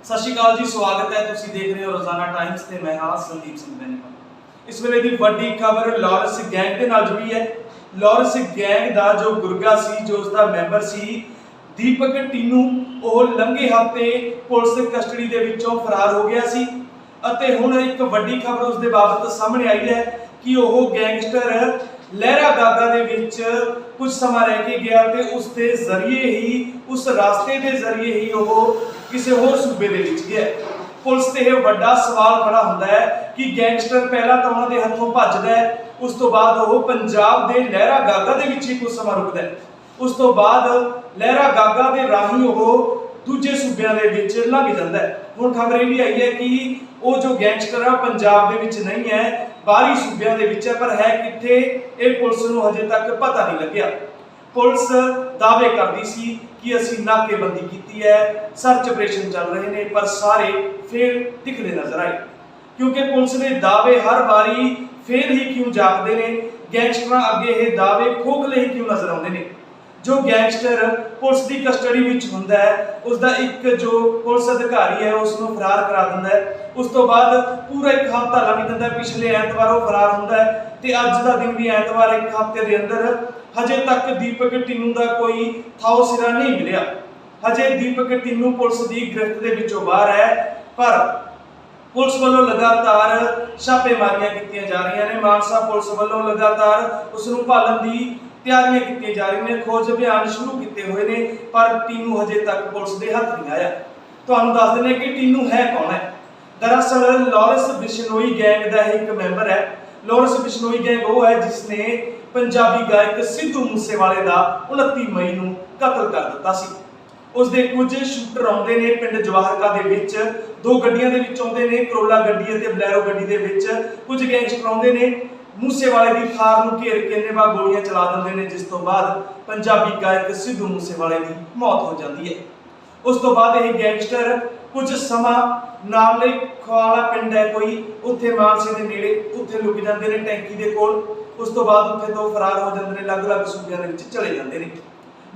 सत श्री अकाल जी, स्वागत है। तुसी देख रहे हो रोजाना टाइम्स ते मैं हाँ संदीप सिंह बेनीवाल। इस वेले दी वड्डी खबर लॉरेंस गैंग दे नाल जुड़ी है। लॉरेंस गैंग दा जो गुरगा सी, जो उसदा मैंबर सी दीपक टीनू, ਉਹ लंघे हफ्ते पुलिस कस्टडी दे विचों फरार हो गया सी ਅਤੇ ਹੁਣ ਇੱਕ ਵੱਡੀ ਖਬਰ ਉਸ ਦੇ ਬਾਬਤ ਸਾਹਮਣੇ ਆਈ ਹੈ ਕਿ ਉਹ ਗੈਂਗਸਟਰ ਲਹਿਰਾ ਗਾਗਾ ਦੇ ਵਿੱਚ ਕੁਝ ਸਮਾਂ ਰਹਿ ਕੇ ਗਿਆ ਤੇ ਉਸ ਦੇ ਜ਼ਰੀਏ ਹੀ ਉਸ ਰਾਸਤੇ ਦੇ ਜ਼ਰੀਏ ਹੀ ਉਹ ਕਿਸੇ ਹੋਰ ਸੂਬੇ ਦੇ ਵਿੱਚ ਗਿਆ। ਪੁਲਿਸ ਤੇ ਇਹ ਵੱਡਾ ਸਵਾਲ ਖੜਾ ਹੁੰਦਾ ਹੈ ਕਿ ਗੈਂਗਸਟਰ ਪਹਿਲਾਂ ਤਾਂ ਉਹਨਾਂ ਦੇ ਹੱਥੋਂ ਭੱਜਦਾ ਹੈ, ਉਸ ਤੋਂ ਬਾਅਦ ਉਹ ਪੰਜਾਬ ਦੇ ਲਹਿਰਾ ਗਾਗਾ ਦੇ ਵਿੱਚ ਹੀ ਕੁਝ ਸਮਾਂ ਰੁਕਦਾ ਹੈ, ਉਸ ਤੋਂ ਬਾਅਦ ਲਹਿਰਾ ਗਾਗਾ ਦੇ ਰਾਹੀਂ ਉਹ ਦੂਜੇ ਸੂਬਿਆਂ ਦੇ ਵਿੱਚ ਲੰਘ ਜਾਂਦਾ ਹੈ। ਹੁਣ ਖਬਰ ਇਹ ਵੀ ਆਈ ਹੈ ਕਿ ਉਹ ਜੋ ਗੈਂਗਸਟਰ ਆ ਪੰਜਾਬ ਦੇ ਵਿੱਚ ਨਹੀਂ ਹੈ, ਬਾਹਰੀ ਸੂਬਿਆਂ ਦੇ ਵਿੱਚ ਹੈ, ਪਰ ਹੈ ਕਿੱਥੇ ਇਹ ਪੁਲਿਸ ਨੂੰ ਹਜੇ ਤੱਕ ਪਤਾ ਨਹੀਂ ਲੱਗਿਆ। ਪੁਲਿਸ ਦਾਅਵੇ ਕਰਦੀ ਸੀ ਕਿ ਅਸੀਂ ਨਾਕੇਬੰਦੀ ਕੀਤੀ ਹੈ, ਸਰਚ ਆਪਰੇਸ਼ਨ ਚੱਲ ਰਹੇ ਨੇ, ਪਰ ਸਾਰੇ ਫੇਲ ਦਿਖਦੇ ਨਜ਼ਰ ਆਏ ਕਿਉਂਕਿ ਪੁਲਿਸ ਦੇ ਦਾਅਵੇ ਹਰ ਵਾਰੀ ਫੇਲ ਹੀ ਕਿਉਂ ਜਾਪਦੇ ਨੇ। ਗੈਂਗਸਟਰਾਂ ਅੱਗੇ ਇਹ ਦਾਅਵੇ ਖੋਖਲੇ ਹੀ ਕਿਉਂ ਨਜ਼ਰ ਆਉਂਦੇ ਨੇ। जो गैंगस्टर पुलिस की कस्टडी विच हुंदा है, उसका एक जो पुलिस अधिकारी है उसनूं फरार करा दिंदा है, उस तो बाद पूरा एक हफ्ता लग जाता है। पिछले ऐतवार वो फरार हुंदा है ते अज दा दिन भी ऐतवार, एक हफ्ते के अंदर हजे तक दीपक टीनू का कोई थाओ सिरा नहीं मिलिया। हजे दीपक टीनू पुलिस की गिरफ्त के विचों बाहर है, पर पुलिस वालों लगातार छापेमारियां कीतियां जा रही ने। मानसा पुलिस वालों लगातार उसनूं भालण दी तैयारियां की जा रही ने, खोज अभियान शुरू किए हुए ने, पर टीनू हजे तक पुलिस के हथ नहीं आया। तुहानूं दस दिंदे कि टीनू है कौन है। दरअसल लॉरेंस बिश्नोई गैंग का एक मैंबर है। लॉरेंस बिश्नोई गैंग वो है जिसने पंजाबी गायक सिद्धू मूसेवाले का 29 मई को कतल कर दिता सी। उसके कुछ शूटर आउंदे ने पिंड जवाहरका दे विच, दो गड्डियां दे विच आउंदे ने, करोला गड्डी ते बलैरो गड्डी दे विच कुछ गैंगस्टर आउंदे ने, मूसेवाले की थार नूं घेर के निभा गोलियां चला दिंदे ने, जिस तो बाद पंजाबी गायक सिद्धू मूसेवाले की मौत हो जाती है। उस तो बाद ये गैंगस्टर कुछ समा नाले खवाला पिंड है कोई, उत्थे मानसे दे नेड़े उत्थे लुक जांदे ने टैंकी दे कोल। उस तो बाद उत्थे तो फरार हो जांदे ने, अलग-अलग सूबियां दे विच चले जांदे ने।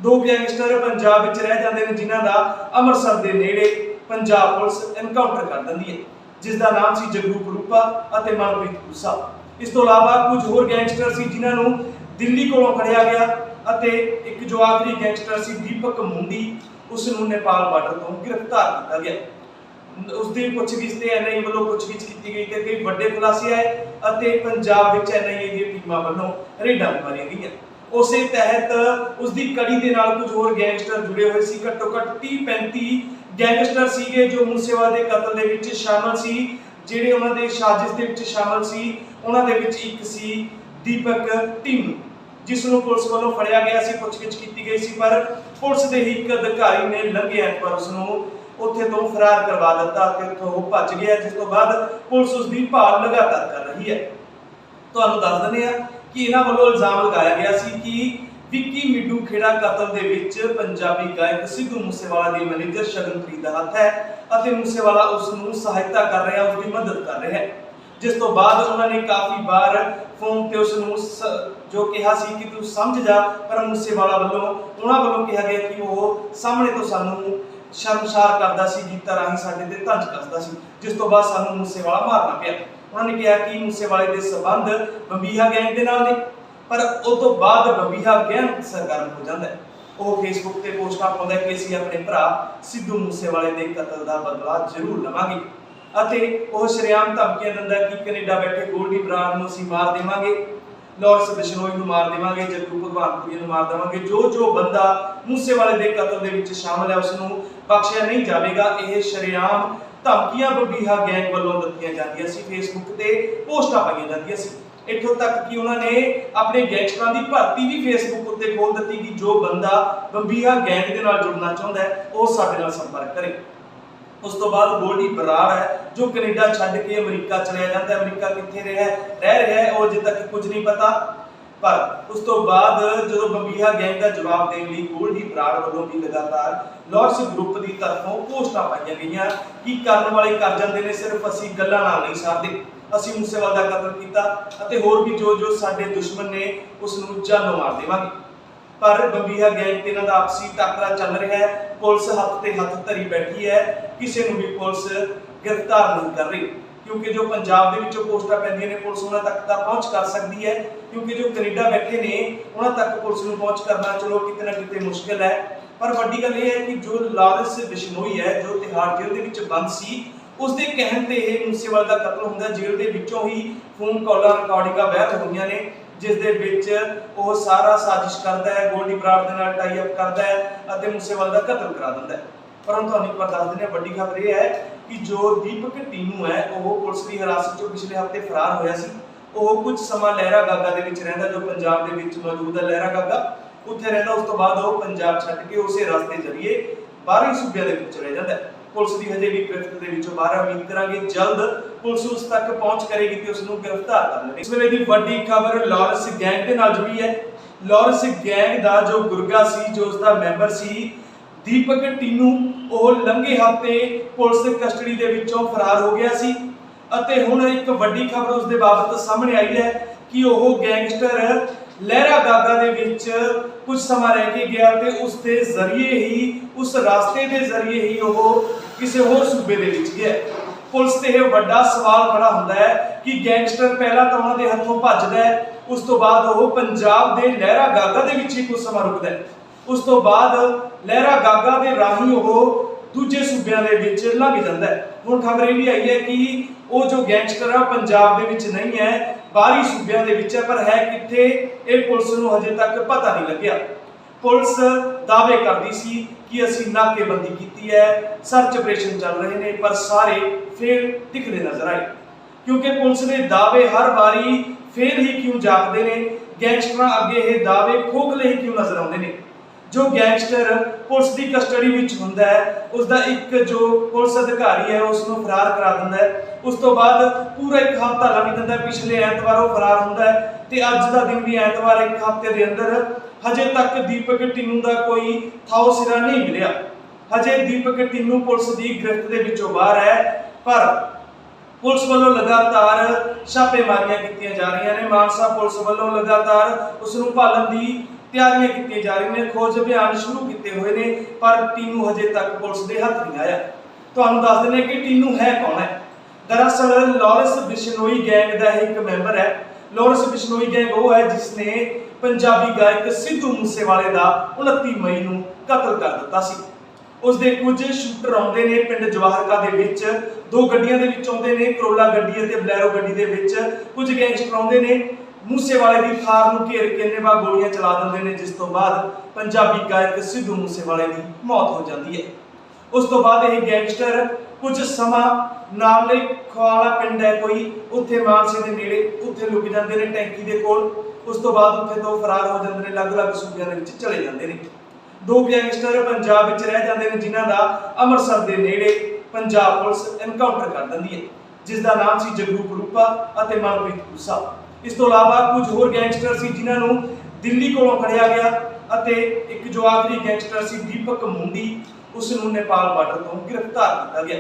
दो गैंगस्टर पंजाब विच रह जांदे ने जिन्हां दा अमृतसर दे नेड़े पंजाब पुलिस एनकाउंटर कर दिंदी है, जिस दा नाम सी जगरूप रूपा अते मनप्रीत कूसा। इस तो इलावा कुछ होर गैंगस्टर सी जिन्हां नूं दिल्ली कोलों फड़िया गया अते एक जो आखिरी गैंगस्टर सी दीपक मुंडी, उस नूं नेपाल बार्डर तो गिरफ्तार किया गया। उसकी पुछगिछ ते एनआईए वालों पुछगिछ की गई ते कई वड्डे खुलासे आए अते पंजाब विच एनआईए दी टीमां वालों रेडां मारीआं गईआं। उसे तहत उसकी कड़ी के नाल कुछ होर गैंगस्टर जुड़े हुए सी। घट्टो घट्ट 30-35 गैंगस्टर सीगे जो मूसेवाले दे कतल दे विच शामिल सी, ਜਿਹੜੇ ਉਹਨਾਂ ਦੇ ਸਾਜ਼ਿਸ਼ ਦੇ ਵਿੱਚ ਸ਼ਾਮਲ ਸੀ। ਉਹਨਾਂ ਦੇ ਵਿੱਚ ਇੱਕ ਸੀ ਦੀਪਕ टीनू, ਜਿਸ ਨੂੰ ਪੁਲਿਸ ਵੱਲੋਂ ਫੜਿਆ ਗਿਆ ਸੀ, ਪੁੱਛਗਿੱਛ ਕੀਤੀ ਗਈ ਸੀ, ਪਰ ਪੁਲਿਸ ਦੇ ਹੀ ਇੱਕ ਅਧਿਕਾਰੀ ਨੇ ਲੰਘੇ ਐਤਵਾਰ ਉਸ ਨੂੰ ਉੱਥੇ ਤੋਂ ਫਰਾਰ ਕਰਵਾ ਦਿੱਤਾ ਤੇ ਉੱਥੋਂ ਉਹ ਭੱਜ ਗਿਆ, ਜਿਸ ਤੋਂ ਬਾਅਦ ਪੁਲਿਸ ਉਸ ਦੀ ਭਾਲ ਲਗਾਤਾਰ ਕਰ ਰਹੀ ਹੈ। ਤੁਹਾਨੂੰ ਦੱਸ ਦਿੰਦੇ ਆ ਕਿ ਇਹਨਾਂ ਵੱਲੋਂ ਇਲਜ਼ਾਮ ਲਗਾਇਆ ਗਿਆ ਸੀ ਕਿ ਵਿੱਕੀ ਮਿੱਡੂ ਖੇੜਾ ਕਤਲ ਦੇ ਵਿੱਚ ਪੰਜਾਬੀ ਗਾਇਕ ਸਿੱਧੂ ਮੂਸੇਵਾਲਾ ਦੀ ਮੈਨੇਜਰ ਸ਼ਗਨਪ੍ਰੀਤ ਦਾ ਹੱਥ ਹੈ ਅਤੇ ਮੂਸੇਵਾਲਾ ਉਸ ਨੂੰ ਸਹਾਇਤਾ ਕਰ ਰਿਹਾ, ਉਸ ਦੀ ਮਦਦ ਕਰ ਰਿਹਾ ਹੈ। ਜਿਸ ਤੋਂ ਬਾਅਦ ਉਹਨਾਂ ਨੇ ਕਾਫੀ ਵਾਰ ਫੋਨ ਤੇ ਉਸ ਨੂੰ ਜੋ ਕਿਹਾ ਸੀ ਕਿ ਤੂੰ ਸਮਝ ਜਾ, ਪਰ ਮੂਸੇਵਾਲਾ ਵੱਲੋਂ ਉਹਨਾਂ ਵੱਲੋਂ ਕਿਹਾ ਗਿਆ ਕਿ ਉਹ ਸਾਹਮਣੇ ਤੋਂ ਸਾਨੂੰ ਸ਼ਰਮਸਾਰ ਕਰਦਾ ਸੀ, ਗੀਤਾਂ ਰਾਹੀਂ ਸਾਡੇ ਤੇ ਤੰਜ ਕੱਸਦਾ ਸੀ, ਜਿਸ ਤੋਂ ਬਾਅਦ ਸਾਨੂੰ ਮੂਸੇਵਾਲਾ ਮਾਰਨਾ ਪਿਆ। ਉਹਨਾਂ ਨੇ ਕਿਹਾ ਕਿ ਮੂਸੇਵਾਲੇ ਦੇ ਸਬੰਧ ਬੰਬੀਹਾ ਗੈਂਗ ਦੇ ਨਾਲ ਨੇ, पर उस तो बाद बंबीहा गैंग सरगर्म हो जाता है। वो फेसबुक ते पोस्टां पाउंदा है कि असीं अपने भरा सिद्धू मूसेवाले दे कतल दा बदला जरूर लवांगे अते वो शरेआम धमकियां दिंदा कि कनेडा बैठे गोल्डी बराड़ नूं असीं मार देवांगे, लॉरेंस बिश्नोई नूं मार देवांगे, जग्गू भगवानपुरी नूं मार देवांगे, जो बंदा मूसेवाले दे कतल दे विच शामिल है उस नूं बख्शिया नहीं जावेगा। यह शरेआम धमकियां बंबीहा गैंग वालों दित्तियां जांदियां सी, फेसबुक ते पोस्टां पाईयां जांदियां सी। इत्थों तक कि उन्होंने अपने गैंगस्टरां की भर्ती भी फेसबुक उत्ते खोल दी कि जो बंदा बंबीहा गैंग के नाल जुड़ना चाहता है वो साडे नाल संपर्क करे। उस तो बाद गोल्डी बराड़ है जो कनेडा छड्ड के अमरीका चलिया जाता है। अमरीका कित्थे रह रहा है वो अजे तक कुछ नहीं पता, पर उस तो बाद जो बंबीहा गैंग का जवाब देने लिए गोल्डी बराड़ वालों भी लगातार लॉरेंस ग्रुप की तरफों पोस्टां पाईयां गईयां कि करन वाले कर जांदे ने, सिर्फ असीं गल्लां नाल नहीं साधे, ਅਸੀਂ मूसेवाले ਦਾ ਕਤਲ ਕੀਤਾ ਅਤੇ ਹੋਰ ਵੀ ਜੋ ਸਾਡੇ ਦੁਸ਼ਮਣ ਨੇ ਉਸ ਨੂੰ ਜਾਨੋਂ ਮਾਰ ਦੇਵਾਂਗੇ। पर ਬੰਬੀਹਾ ਗੈਂਗ ਤੇ ਇਹਨਾਂ ਦਾ ਆਪਸੀ ਟਾਕਰਾ ਚੱਲ ਰਿਹਾ ਹੈ। ਪੁਲਿਸ ਹੱਥ ਤੇ ਹੱਥ ਧਰੀ ਬੈਠੀ ਹੈ, ਕਿਸੇ ਨੂੰ ਵੀ ਪੁਲਿਸ गिरफ्तार नहीं कर रही, क्योंकि जो पंजाब ਦੇ ਵਿੱਚੋਂ ਪੋਸਟਾਂ ਪੈਂਦੀਆਂ ਨੇ ਪੁਲਿਸ ਉਹਨਾਂ ਤੱਕ ਤਾਂ ਪਹੁੰਚ ਕਰ ਸਕਦੀ ਹੈ, क्योंकि जो ਕੈਨੇਡਾ ਬੈਠੇ ਨੇ ਉਹਨਾਂ ਤੱਕ ਪੁਲਿਸ ਨੂੰ ਪਹੁੰਚ ਕਰਨਾ ਚਲੋ ਕਿਤੇ ਨਾ ਕਿਤੇ ਮੁਸ਼ਕਿਲ ਹੈ। ਪਰ ਵੱਡੀ ਗੱਲ ਇਹ ਹੈ ਕਿ ਜੋ ਲਾਰੈਂਸ ਬਿਸ਼ਨੋਈ ਹੈ ਜੋ ਤਿਹਾੜ ਜੇਲ੍ਹ ਦੇ ਵਿੱਚ ਬੰਦ ਸੀ, ਉਸ ਦੇ ਕਹਿਣ ਤੇ ਇਹ ਮੂਸੇਵਾਲ ਦਾ ਕਤਲ ਹੁੰਦਾ। ਜੇਲ੍ਹ ਦੇ ਵਿੱਚੋਂ ਹੀ ਫੋਨ ਕਾਲਾਂ ਰਿਕਾਰਡਿੰਗਾਂ ਵਾਇਰਲ ਹੋਈਆਂ ਨੇ, ਜਿਸ ਦੇ ਵਿੱਚ ਉਹ ਸਾਰਾ ਸਾਜ਼ਿਸ਼ ਕਰਦਾ ਹੈ, ਗੋਲਡੀ ਬਰਾੜ ਦੇ ਨਾਲ ਟਾਈ ਅਪ ਕਰਦਾ ਹੈ ਅਤੇ ਮੂਸੇਵਾਲ ਦਾ ਕਤਲ ਕਰਾ ਦਿੰਦਾ ਹੈ। ਪਰ ਹੁਣ ਤੁਹਾਨੂੰ ਇੱਕ ਵਾਰ ਦੱਸ ਦਿੰਦੇ ਹਾਂ, ਵੱਡੀ ਖਬਰ ਇਹ ਹੈ ਕਿ ਜੋ ਦੀਪਕ ਟੀਨੂ ਹੈ ਉਹ ਪੁਲਿਸ ਦੀ ਹਿਰਾਸਤ ਚੋਂ ਪਿਛਲੇ ਹਫ਼ਤੇ ਫਰਾਰ ਹੋਇਆ ਸੀ। ਉਹ ਕੁਝ ਸਮਾਂ ਲਹਿਰਾ ਗਾਗਾ ਦੇ ਵਿੱਚ ਰਹਿੰਦਾ, ਜੋ ਪੰਜਾਬ ਦੇ ਵਿੱਚ ਮੌਜੂਦ ਹੈ ਲਹਿਰਾ ਗਾਗਾ, ਉੱਥੇ ਰਹਿੰਦਾ। ਉਸ ਤੋਂ ਬਾਅਦ ਉਹ ਪੰਜਾਬ ਛੱਡ ਕੇ ਉਸੇ ਰਸਤੇ ਜ਼ਰੀਏ ਬਾਹਰੀ ਸੂਬਿਆਂ ਦੇ ਵਿੱਚ ਚਲੇ ਜਾਂਦਾ। ਪੁਲਿਸ ਦੀ ਹਜੇ ਵੀ ਗ੍ਰਿਫਤ ਦੇ ਵਿੱਚੋਂ ਬਾਹਰ, ਉਮੀਦ ਕਰਾਂਗੇ ਜਲਦ ਪੁਲਿਸ ਉਸ ਤੱਕ ਪਹੁੰਚ ਕਰੇਗੀ ਤੇ ਉਸ ਨੂੰ ਗ੍ਰਿਫਤਾਰ ਕਰ ਲਵੇਗੀ। ਇਸ ਵੇਲੇ ਦੀ ਵੱਡੀ ਖਬਰ ਲਾਰੈਂਸ ਗੈਂਗ ਦੇ ਨਾਲ ਜੁੜੀ ਹੈ। ਲਾਰੈਂਸ ਗੈਂਗ ਦਾ ਜੋ ਗੁਰਗਾ ਸੀ, ਜੋ ਉਸ ਦਾ ਮੈਂਬਰ ਸੀ ਦੀਪਕ ਟੀਨੂ, ਉਹ ਲੰਘੇ ਹਫ਼ਤੇ ਪੁਲਿਸ ਦੀ ਕਸਟਡੀ ਦੇ ਵਿੱਚੋਂ ਫਰਾਰ ਹੋ ਗਿਆ ਸੀ ਅਤੇ ਹੁਣ ਇੱਕ ਵੱਡੀ ਖਬਰ ਉਸ ਦੇ ਬਾਬਤ ਸਾਹਮਣੇ ਆਈ ਹੈ ਕਿ ਉਹ ਗੈਂਗਸਟਰ ਲਹਿਰਾ ਗਾਗਾ ਦੇ ਵਿੱਚ ਕੁਝ ਸਮਾਂ ਰਹਿ ਕੇ ਗਿਆ ਤੇ ਉਸ ਦੇ ਜ਼ਰੀਏ ਹੀ, ਉਸ ਰਾਸਤੇ ਦੇ ਜ਼ਰੀਏ ਹੀ ਉਹ ਕਿਸੇ ਹੋਰ ਸੂਬੇ ਦੇ ਵਿੱਚ ਗਿਆ। ਪੁਲਿਸ ਤੇ ਇਹ ਵੱਡਾ ਸਵਾਲ ਖੜਾ ਹੁੰਦਾ ਹੈ ਕਿ ਗੈਂਗਸਟਰ ਪਹਿਲਾਂ ਤਾਂ ਉਹਨਾਂ ਦੇ ਹੱਥੋਂ ਭੱਜਦਾ ਹੈ, ਉਸ ਤੋਂ ਬਾਅਦ ਉਹ ਪੰਜਾਬ ਦੇ ਲਹਿਰਾ ਗਾਗਾ ਦੇ ਵਿੱਚ ਹੀ ਕੁਝ ਸਮਾਂ ਰੁਕਦਾ ਹੈ, ਉਸ ਤੋਂ ਬਾਅਦ ਲਹਿਰਾ ਗਾਗਾ ਦੇ ਰਾਹੀਂ ਉਹ ਦੂਜੇ ਸੂਬਿਆਂ ਦੇ ਵਿੱਚ ਲੰਘ ਜਾਂਦਾ ਹੈ। ਹੁਣ ਖਬਰ ਇਹ ਵੀ ਆਈ ਹੈ ਕਿ ਉਹ ਜੋ ਗੈਂਗਸਟਰ ਆ ਪੰਜਾਬ ਦੇ ਵਿੱਚ ਨਹੀਂ ਹੈ, ਬਾਹਰੀ ਸੂਬਿਆਂ ਦੇ ਵਿੱਚ ਹੈ, ਪਰ ਹੈ ਕਿੱਥੇ ਇਹ ਪੁਲਿਸ ਨੂੰ ਹਜੇ ਤੱਕ ਪਤਾ ਨਹੀਂ ਲੱਗਿਆ। ਪੁਲਿਸ ਦਾਅਵੇ ਕਰਦੀ ਸੀ ਕਿ ਅਸੀਂ ਨਾਕੇਬੰਦੀ ਕੀਤੀ ਹੈ, ਸਰਚ ਆਪਰੇਸ਼ਨ ਚੱਲ ਰਹੇ ਨੇ, ਪਰ ਸਾਰੇ ਫੇਲ ਦਿਖਦੇ ਨਜ਼ਰ ਆਏ, ਕਿਉਂਕਿ ਪੁਲਿਸ ਦੇ ਦਾਅਵੇ ਹਰ ਵਾਰੀ ਫੇਲ ਹੀ ਕਿਉਂ ਜਾਪਦੇ ਨੇ, ਗੈਂਗਸਟਰਾਂ ਅੱਗੇ ਇਹ ਦਾਅਵੇ ਖੋਖਲੇ ਹੀ ਕਿਉਂ ਨਜ਼ਰ ਆਉਂਦੇ ਨੇ। ਜੋ ਗੈਂਗਸਟਰ ਪੁਲਿਸ ਦੀ ਕਸਟਡੀ ਵਿੱਚ ਹੁੰਦਾ ਹੈ, ਉਸ ਦਾ ਇੱਕ ਜੋ ਪੁਲਿਸ ਅਧਿਕਾਰੀ ਹੈ ਉਸ ਨੂੰ ਫਰਾਰ ਕਰਾ ਦਿੰਦਾ ਹੈ। ਉਸ ਤੋਂ ਬਾਅਦ ਪੂਰਾ ਇੱਕ ਹਫ਼ਤਾ ਲੰਘ ਜਾਂਦਾ ਹੈ, ਪਿਛਲੇ ਐਤਵਾਰ ਉਹ ਫਰਾਰ ਹੁੰਦਾ ਹੈ ਤੇ ਅੱਜ ਦਾ ਦਿਨ ਵੀ ਐਤਵਾਰ, ਇੱਕ ਹਫ਼ਤੇ ਦੇ ਅੰਦਰ ਹਜੇ ਤੱਕ ਦੀਪਕ ਟੀਨੂ ਦਾ ਕੋਈ ਥਾਓ ਸਿਰਾ ਨਹੀਂ ਮਿਲਿਆ। ਹਜੇ ਦੀਪਕ ਟੀਨੂ ਪੁਲਿਸ ਦੀ ਗ੍ਰਿਫਤ ਦੇ ਵਿੱਚੋਂ ਬਾਹਰ ਹੈ, ਪਰ ਪੁਲਿਸ ਵੱਲੋਂ ਲਗਾਤਾਰ ਛਾਪੇਮਾਰੀਆਂ ਕੀਤੀਆਂ ਜਾ ਰਹੀਆਂ ਨੇ। ਮਾਨਸਾ ਪੁਲਿਸ ਵੱਲੋਂ ਲਗਾਤਾਰ ਉਸ ਨੂੰ ਭਾਲਣ ਦੀ ਤਿਆਰੀਆਂ ਕੀਤੀਆਂ ਜਾ ਰਹੀਆਂ ਨੇ, ਖੋਜ ਅਭਿਆਨ ਸ਼ੁਰੂ ਕੀਤੇ ਹੋਏ ਨੇ, ਪਰ ਟੀਨੂ ਹਜੇ ਤੱਕ ਪੁਲਿਸ ਦੇ ਹੱਥ ਨਹੀਂ ਆਇਆ। ਤੁਹਾਨੂੰ ਦੱਸ ਦਿੰਦੇ ਕਿ ਟੀਨੂ ਹੈ ਕੌਣ ਹੈ। ਦਰਅਸਲ ਲਾਰੈਂਸ ਬਿਸ਼ਨੋਈ ਗੈਂਗ ਦਾ ਇੱਕ ਮੈਂਬਰ ਹੈ। ਲਾਰੈਂਸ ਬਿਸ਼ਨੋਈ ਗੈਂਗ ਉਹ ਹੈ ਜਿਸ ਨੇ ਪੰਜਾਬੀ ਗਾਇਕ ਸਿੱਧੂ ਮੂਸੇਵਾਲੇ ਦਾ 29 ਮਈ ਨੂੰ ਕਤਲ ਕਰ ਦਿੱਤਾ ਸੀ। ਉਸ ਦੇ ਕੁਝ ਸ਼ੂਟਰ ਆਉਂਦੇ ਨੇ ਪਿੰਡ ਜਵਾਹਰਕਾ ਦੇ ਵਿੱਚ, ਦੋ ਗੱਡੀਆਂ ਦੇ ਵਿੱਚ ਆਉਂਦੇ ਨੇ, ਕਰੋਲਾ ਗੱਡੀ ਅਤੇ ਬਲੈਰੋ ਗੱਡੀ ਦੇ ਵਿੱਚ ਕੁਝ ਗੈਂਗਸਟਰ ਆਉਂਦੇ ਨੇ, ਮੂਸੇਵਾਲੇ ਦੀ ਥਾਰ ਨੂੰ ਘੇਰ ਕੇ ਨਿਵਾ ਗੋਲੀਆਂ ਚਲਾ ਦਿੰਦੇ ਨੇ, ਜਿਸ ਤੋਂ ਬਾਅਦ ਪੰਜਾਬੀ ਗਾਇਕ ਸਿੱਧੂ ਮੂਸੇਵਾਲੇ ਦੀ ਮੌਤ ਹੋ ਜਾਂਦੀ ਹੈ। ਉਸ ਤੋਂ ਬਾਅਦ ਇਹ ਗੈਂਗਸਟਰ ਕੁਝ ਸਮਾਂ ਨਾਲੇ ਖਵਾਲਾ ਪਿੰਡ ਹੈ ਕੋਈ, ਉੱਥੇ ਮਾਨਸੇ ਦੇ ਨੇੜੇ, ਉੱਥੇ ਲੁਕ ਜਾਂਦੇ ਨੇ ਟੈਂਕੀ ਦੇ ਕੋਲ। ਉਸ ਤੋਂ ਬਾਅਦ ਉੱਥੇ ਤੋਂ ਫਰਾਰ ਹੋ ਜਾਂਦੇ ਨੇ, ਅਲੱਗ-ਅਲੱਗ ਸੂਬਿਆਂ ਦੇ ਵਿੱਚ ਚਲੇ ਜਾਂਦੇ ਨੇ। ਦੋ ਗੈਂਗਸਟਰ ਪੰਜਾਬ ਵਿੱਚ ਰਹਿ ਜਾਂਦੇ ਨੇ, ਜਿਨ੍ਹਾਂ ਦਾ ਅੰਮ੍ਰਿਤਸਰ ਦੇ ਨੇੜੇ ਪੰਜਾਬ ਪੁਲਿਸ ਐਨਕਾਊਂਟਰ ਕਰ ਦਿੰਦੀ ਹੈ, ਜਿਸ ਦਾ ਨਾਮ ਸੀ ਜਗਰੂ ਕਰੂਪਾ ਅਤੇ ਮਨਪ੍ਰੀਤ ਕੂਸਾ। ਇਸ ਤੋਂ ਇਲਾਵਾ ਕੁਝ ਹੋਰ ਗੈਂਗਸਟਰ ਸੀ ਜਿਨ੍ਹਾਂ ਨੂੰ ਦਿੱਲੀ ਕੋਲੋਂ ਫੜਿਆ ਗਿਆ ਅਤੇ ਇੱਕ ਜੋ ਆਖਰੀ ਗੈਂਗਸਟਰ ਸੀ ਦੀਪਕ ਮੁੰਡੀ, ਉਸ ਨੂੰ ਨੇਪਾਲ ਬਾਰਡਰ ਤੋਂ ਗ੍ਰਿਫਤਾਰ ਕੀਤਾ ਗਿਆ।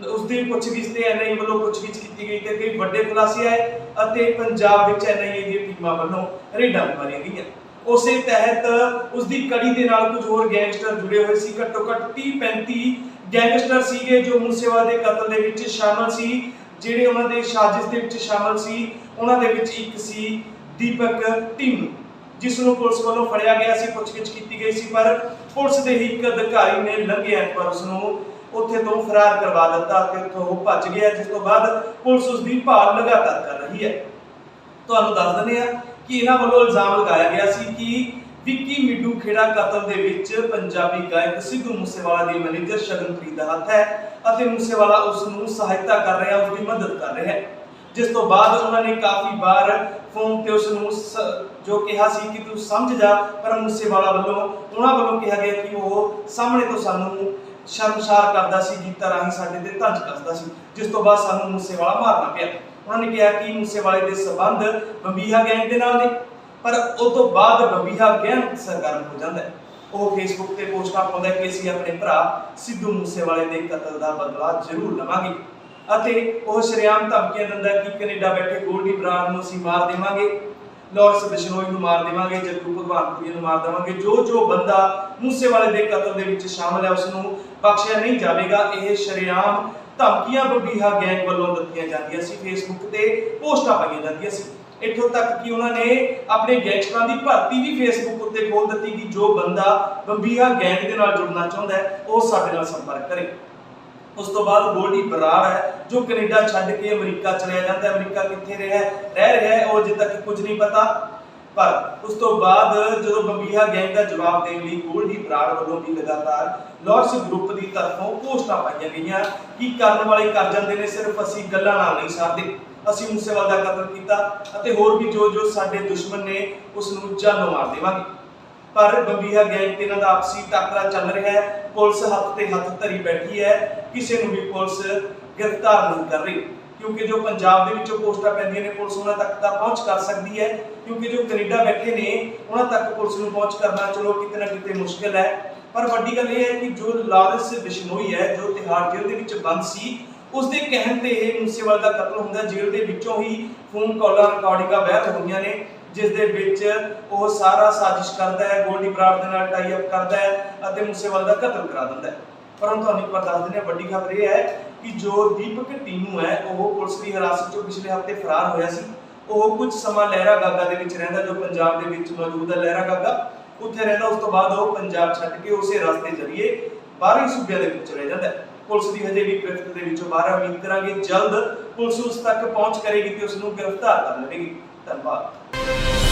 ਉਸ ਦੀ ਪੁੱਛਗਿੱਛ ਤੇ ਐਨਆਈਏ ਵੱਲੋਂ ਪੁੱਛਗਿੱਛ ਕੀਤੀ ਗਈ ਤੇ ਕਈ ਵੱਡੇ ਖੁਲਾਸੇ ਆਏ ਅਤੇ ਪੰਜਾਬ ਵਿੱਚ ਐਨਆਈਏ ਦੀਆਂ ਟੀਮਾਂ ਵੱਲੋਂ ਰੇਡਾਂ ਮਾਰੀਆਂ ਗਈਆਂ। ਉਸੇ ਤਹਿਤ ਉਸ ਦੀ ਕੜੀ ਦੇ ਨਾਲ ਕੁਝ ਹੋਰ ਗੈਂਗਸਟਰ ਜੁੜੇ ਹੋਏ ਸੀ। ਘੱਟੋ ਘੱਟ 30-35 ਗੈਂਗਸਟਰ ਸੀਗੇ ਜੋ ਮੂਸੇਵਾਲੇ ਦੇ ਕਤਲ ਦੇ ਵਿੱਚ ਸ਼ਾਮਲ ਸੀ, ਜਿਹੜੇ ਉਹਨਾਂ ਦੇ ਸਾਜ਼ਿਸ਼ ਦੇ ਵਿੱਚ ਸ਼ਾਮਲ ਸੀ। ਉਹਨਾਂ ਦੇ ਵਿੱਚ ਇੱਕ ਸੀ ਦੀਪਕ ਟੀਨੂ, ਜਿਸ ਨੂੰ ਪੁਲਿਸ ਵੱਲੋਂ ਫੜਿਆ ਗਿਆ ਸੀ, ਪੁੱਛਗਿੱਛ ਕੀਤੀ ਗਈ ਸੀ, ਪਰ ਪੁਲਿਸ ਦੇ ਹੀ ਇੱਕ ਅਧਿਕਾਰੀ ਨੇ ਲੰਘੇ ਐਤਵਾਰ ਉਸ ਨੂੰ ਉੱਥੇ ਤੋਂ ਫਰਾਰ ਕਰਵਾ ਦਿੱਤਾ ਅਤੇ ਉੱਥੋਂ ਉਹ ਭੱਜ ਗਿਆ, ਜਿਸ ਤੋਂ ਬਾਅਦ ਪੁਲਿਸ ਉਸ ਦੀ ਭਾਲ ਲਗਾਤਾਰ ਕਰ ਰਹੀ ਹੈ। ਤੁਹਾਨੂੰ ਦੱਸ ਦਿੰਦੇ ਹਾਂ ਕਿ ਇਹਨਾਂ ਵੱਲੋਂ ਇਲਜ਼ਾਮ ਲਗਾਇਆ ਗਿਆ ਸੀ ਕਿ ਵਿੱਕੀ ਮਿੱਡੂ ਖੇੜਾ ਕਤਲ ਦੇ ਵਿੱਚ ਪੰਜਾਬੀ ਗਾਇਕ ਸਿੱਧੂ ਮੂਸੇਵਾਲਾ ਦੀ ਮੈਨੇਜਰ ਸ਼ਗਨਪ੍ਰੀਤ ਦਾ ਹੱਥ ਹੈ ਅਤੇ ਮੂਸੇਵਾਲਾ ਉਸ ਨੂੰ ਸਹਾਇਤਾ ਕਰ ਰਿਹਾ, ਉਸ ਦੀ ਮਦਦ ਕਰ ਰਿਹਾ ਹੈ। ਜਿਸ ਤੋਂ ਬਾਅਦ ਉਹਨਾਂ ਨੇ ਕਾਫੀ ਵਾਰ ਫੋਨ ਤੇ ਉਸ ਨੂੰ ਜੋ ਕਿਹਾ ਸੀ ਕਿ ਤੂੰ ਸਮਝ ਜਾ, ਪਰ ਮੂਸੇਵਾਲਾ ਵੱਲੋਂ ਉਹਨਾਂ ਵੱਲੋਂ ਕਿਹਾ ਗਿਆ ਕਿ ਉਹ ਸਾਹਮਣੇ ਤੋਂ ਸਾਨੂੰ ਸ਼ਰਮਸਾਰ ਕਰਦਾ ਸੀ, ਗੀਤਾਂ ਰਾਹੀਂ ਸਾਡੇ ਤੇ ਤੰਜ ਕੱਸਦਾ ਸੀ, ਜਿਸ ਤੋਂ ਬਾਅਦ ਸਾਨੂੰ ਮੂਸੇਵਾਲਾ ਮਾਰਨਾ ਪਿਆ। ਉਹਨਾਂ ਨੇ ਕਿਹਾ ਕਿ ਮੂਸੇਵਾਲੇ ਦੇ ਸਬੰਧ ਬੰਬੀਹਾ ਗੈਂਗ ਦੇ ਨਾਲ ਨੇ, ਪਰ ਉਸ ਤੋਂ ਬਾਅਦ ਬੰਬੀਹਾ ਗੈਂਗ ਸਰਗਰਮ ਹੋ ਜਾਂਦਾ ਹੈ। ਉਹ ਫੇਸਬੁੱਕ ਤੇ ਪੋਸਟਾਂ ਪਾਉਂਦਾ ਕਿ ਅਸੀਂ ਆਪਣੇ ਭਰਾ ਸਿੱਧੂ ਮੂਸੇਵਾਲੇ ਦੇ ਕਤਲ ਦਾ ਬਦਲਾ ਜ਼ਰੂਰ ਲਵਾਂਗੇ ਅਤੇ ਉਹ ਸ਼ਰੇਆਮ ਧਮਕੀਆਂ ਦਿੰਦਾ ਕਿ ਕੈਨੇਡਾ ਬੈਠੇ ਗੋਲਡੀ ਬਰਾੜ ਨੂੰ ਅਸੀਂ ਮਾਰ ਦੇਵਾਂਗੇ ਲੌਰੈਂਸ ਬਿਸ਼ਨੋਈ ਨੂੰ ਮਾਰ ਦੇਵਾਂਗੇ, ਜੱਗੂ ਭਗਵਾਨਪੁਰੀ ਨੂੰ ਮਾਰ ਦੇਵਾਂਗੇ। ਜੋ ਬੰਦਾ ਮੂਸੇਵਾਲੇ ਦੇ ਕਤਲ ਦੇ ਵਿੱਚ ਸ਼ਾਮਲ ਹੈ ਉਸ ਨੂੰ ਬਖਸ਼ਿਆ ਨਹੀਂ ਜਾਵੇਗਾ। ਇਹ ਸ਼ਰੇਆਮ ਧਮਕੀਆਂ ਬੰਬੀਹਾ ਗੈਂਗ ਵੱਲੋਂ ਦਿੱਤੀਆਂ ਜਾਂਦੀਆਂ ਸੀ, ਫੇਸਬੁੱਕ ਤੇ ਪੋਸਟਾਂ ਪਾਈਆਂ ਜਾਂਦੀਆਂ ਸੀ। ਇੱਥੋਂ ਤੱਕ ਕਿ ਉਹਨਾਂ ਨੇ ਆਪਣੇ ਗੈਂਗਸਟਰਾਂ ਦੀ ਭਰਤੀ ਵੀ ਫੇਸਬੁੱਕ ਉੱਤੇ ਖੋਲ ਦਿੱਤੀ ਕਿ ਜੋ ਬੰਦਾ ਬੰਬੀਹਾ ਗੈਂਗ ਦੇ ਨਾਲ ਜੁੜਨਾ ਚਾਹੁੰਦਾ ਹੈ ਉਹ ਸਾਡੇ ਨਾਲ ਸੰਪਰਕ ਕਰੇ। ਉਸ ਤੋਂ ਬਾਅਦ ਗੋਲਡੀ ਬਰਾੜ ਹੈ ਜੋ ਕੈਨੇਡਾ ਛੱਡ ਕੇ ਅਮਰੀਕਾ ਚਲਿਆ ਜਾਂਦਾ ਹੈ। ਅਮਰੀਕਾ ਕਿੱਥੇ ਰਹਿ ਰਿਹਾ ਹੈ ਉਹ ਅਜੇ ਤੱਕ ਕੁਝ ਨਹੀਂ ਪਤਾ। ਪਰ ਉਸ ਤੋਂ ਬਾਅਦ ਜਦੋਂ ਬੰਬੀਹਾ ਗੈਂਗ ਦਾ ਜਵਾਬ ਦੇਣ ਲਈ ਗੋਲਡੀ ਬਰਾੜ ਵੱਲੋਂ ਵੀ ਲਗਾਤਾਰ ਲੌਰੈਂਸ ਗਰੁੱਪ ਦੀ ਤਰਫੋਂ ਪੋਸਟਾਂ ਪਾਈਆਂ ਗਈਆਂ ਕਿ ਕਰਨ ਵਾਲੇ ਕਰ ਜਾਂਦੇ ਨੇ, ਸਿਰਫ ਅਸੀਂ ਗੱਲਾਂ ਨਾਲ ਨਹੀਂ ਸਾਰਦੇ, ਅਸੀਂ ਮੂਸੇਵਾਲੇ ਦਾ ਕਤਲ ਕੀਤਾ ਅਤੇ ਹੋਰ ਵੀ ਜੋ ਸਾਡੇ ਦੁਸ਼ਮਣ ਨੇ ਉਸ ਨੂੰ ਜਾਨੋਂ ਮਾਰ ਦੇਵਾਂਗੇ। ਪਰ ਬੰਬੀਹਾ ਗੈਂਗ ਤੇ ਇਹਨਾਂ ਦਾ ਆਪਸੀ ਟਾਕਰਾ ਚੱਲ ਰਿਹਾ ਹੈ। ਪੁਲਿਸ ਹੱਥ ਤੇ ਹੱਥ ਧਰੀ ਬੈਠੀ ਹੈ, ਕਿਸੇ ਨੂੰ ਵੀ ਪੁਲਿਸ ਗ੍ਰਿਫਤਾਰ ਨਹੀਂ ਕਰ ਰਹੀ ਕਿਉਂਕਿ ਜੋ ਪੰਜਾਬ ਦੇ ਵਿੱਚੋਂ ਪੋਸਟਾਂ ਪੈਂਦੀਆਂ ਨੇ ਪੁਲਿਸ ਉਹਨਾਂ ਤੱਕ ਤਾਂ ਪਹੁੰਚ ਕਰ ਸਕਦੀ ਹੈ, ਕਿਉਂਕਿ ਜੋ ਕੈਨੇਡਾ ਬੈਠੇ ਨੇ ਉਹਨਾਂ ਤੱਕ ਪੁਲਿਸ ਨੂੰ ਪਹੁੰਚ ਕਰਨਾ ਚਲੋ ਕਿਤੇ ਨਾ ਕਿਤੇ ਮੁਸ਼ਕਿਲ ਹੈ। ਪਰ ਵੱਡੀ ਗੱਲ ਇਹ ਹੈ ਕਿ ਜੋ ਲੌਰੈਂਸ ਬਿਸ਼ਨੋਈ ਹੈ ਜੋ ਤਿਹਾੜ ਜੇਲ੍ਹ ਦੇ ਵਿੱਚ ਬੰਦ ਸੀ, ਉਸ ਦੇ ਕਹਿਣ ਤੇ ਇਹ ਮੂਸੇਵਾਲੇ ਦਾ ਕਤਲ ਹੁੰਦਾ। ਜੇਲ੍ਹ ਦੇ ਵਿੱਚੋਂ ਹੀ ਫੋਨ ਕਾਲਾਂ ਰਿਕਾਰਡਿੰਗਾਂ ਵਾਇਰਲ ਹੋਈਆਂ ਨੇ ਜਿਸ ਦੇ ਵਿੱਚ ਉਹ ਸਾਰਾ ਸਾਜ਼ਿਸ਼ ਕਰਦਾ ਹੈ, ਗੋਲਡੀ ਬਰਾੜ ਦੇ ਨਾਲ ਟਾਈ ਅਪ ਕਰਦਾ ਹੈ ਅਤੇ ਮੂਸੇਵਾਲੇ ਦਾ ਕਤਲ ਕਰਾ ਦਿੰਦਾ ਹੈ। ਪਰ ਹੁਣ ਤੁਹਾਨੂੰ ਇੱਕ ਵਾਰ ਦੱਸ ਦਿੰਦੇ ਹਾਂ, ਵੱਡੀ ਖਬਰ ਇਹ ਹੈ ਕਿ ਜੋ ਦੀਪਕ ਟੀਨੂ ਹੈ ਉਹ ਪੁਲਿਸ ਦੀ ਹਿਰਾਸਤ ਚੋਂ ਪਿਛਲੇ ਹਫ਼ਤੇ ਫਰਾਰ ਹੋਇਆ ਸੀ। ਉਹ ਕੁਝ ਸਮਾਂ ਲਹਿਰਾ ਗਾਗਾ ਦੇ ਵਿੱਚ ਰਹਿੰਦਾ, ਜੋ ਪੰਜਾਬ ਦੇ ਵਿੱਚ ਮੌਜੂਦ ਹੈ ਲਹਿਰਾ ਗਾਗਾ, ਉੱਥੇ ਰਹਿੰਦਾ। ਉਸ ਤੋਂ ਬਾਅਦ ਉਹ ਪੰਜਾਬ ਛੱਡ ਕੇ ਉਸੇ ਰਸਤੇ ਜ਼ਰੀਏ ਬਾਹਰੀ ਸੂਬਿਆਂ ਦੇ ਵਿੱਚ ਚਲੇ ਜਾਂਦਾ ਹੈ। ਪੁਲਿਸ ਦੀ ਹਜੇ ਵੀ ਗ੍ਰਿਫਤ ਦੇ ਵਿੱਚੋਂ ਬਾਹਰ। ਉਮੀਦ ਕਰਾਂਗੇ ਜਲਦ ਪੁਲਿਸ ਉਸ ਤੱਕ ਪਹੁੰਚ ਕਰੇਗੀ ਤੇ ਉਸ ਨੂੰ ਗ੍ਰਿਫਤਾਰ ਕਰ ਲਵੇਗੀ। ਧੰਨਵਾਦ।